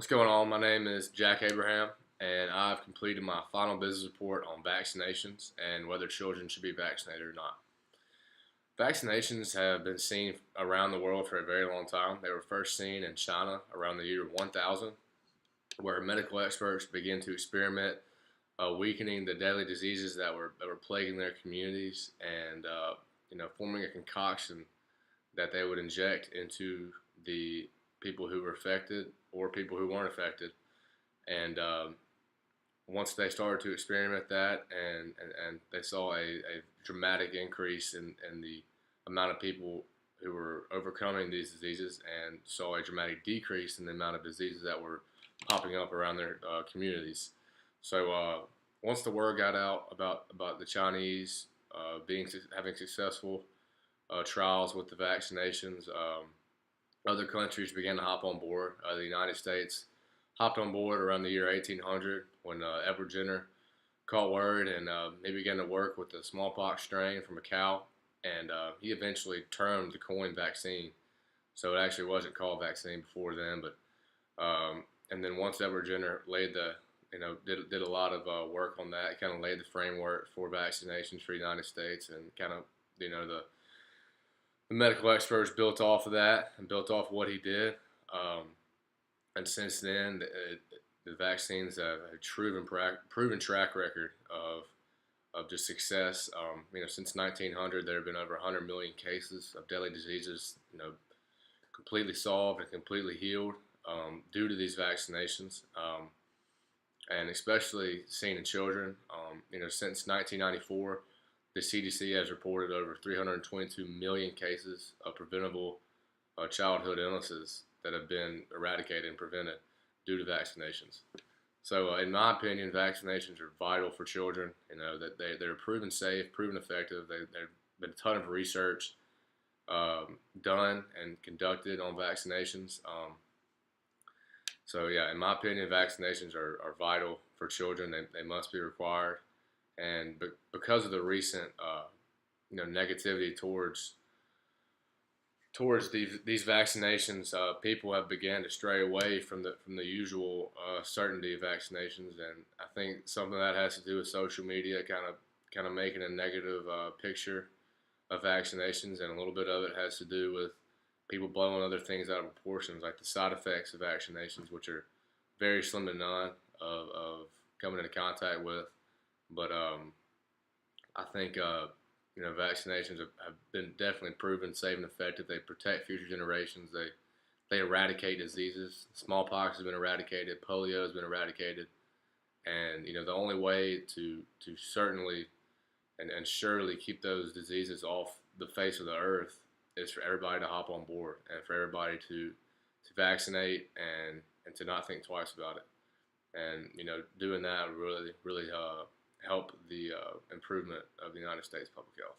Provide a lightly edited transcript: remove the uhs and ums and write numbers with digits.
What's going on? My name is Jack Abraham, and I've completed my final business report on vaccinations and whether children should be vaccinated or not. Vaccinations have been seen around the world for a very long time. They were first seen in China around the year 1000, where medical experts began to experiment weakening the deadly diseases that were plaguing their communities and forming a concoction that they would inject into the people who were affected or people who weren't affected. And once they started to experiment that and they saw a dramatic increase in the amount of people who were overcoming these diseases and saw a dramatic decrease in the amount of diseases that were popping up around their communities. So once the word got out about the Chinese having successful trials with the vaccinations, other countries began to hop on board. The United States hopped on board around the year 1800 when Edward Jenner caught word and he began to work with the smallpox strain from a cow, and he eventually termed the coin vaccine. So it actually wasn't called vaccine before then, but and then once Edward Jenner laid the did a lot of work on that, kind of laid the framework for vaccinations for the United States, and kind of the medical experts built off of that and built off what he did. And since then, the vaccines have a proven track record of just success. Since 1900, there have been over 100 million cases of deadly diseases, completely solved and completely healed due to these vaccinations, and especially seen in children. Since 1994, the CDC has reported over 322 million cases of preventable childhood illnesses that have been eradicated and prevented due to vaccinations. So, in my opinion, vaccinations are vital for children. That they're proven safe, proven effective. There's been a ton of research done and conducted on vaccinations. So, yeah, in my opinion, vaccinations are vital for children. They must be required. And because of the recent, negativity towards these vaccinations, people have begun to stray away from the usual certainty of vaccinations, and I think some of that has to do with social media, kind of making a negative picture of vaccinations, and a little bit of it has to do with people blowing other things out of proportions, like the side effects of vaccinations, which are very slim to none of coming into contact with. But I think vaccinations have been definitely proven safe and effective. They protect future generations. They eradicate diseases. Smallpox has been eradicated. Polio has been eradicated. And the only way to certainly and surely keep those diseases off the face of the earth is for everybody to hop on board and for everybody to vaccinate and to not think twice about it. And doing that would really help the improvement of the United States public health.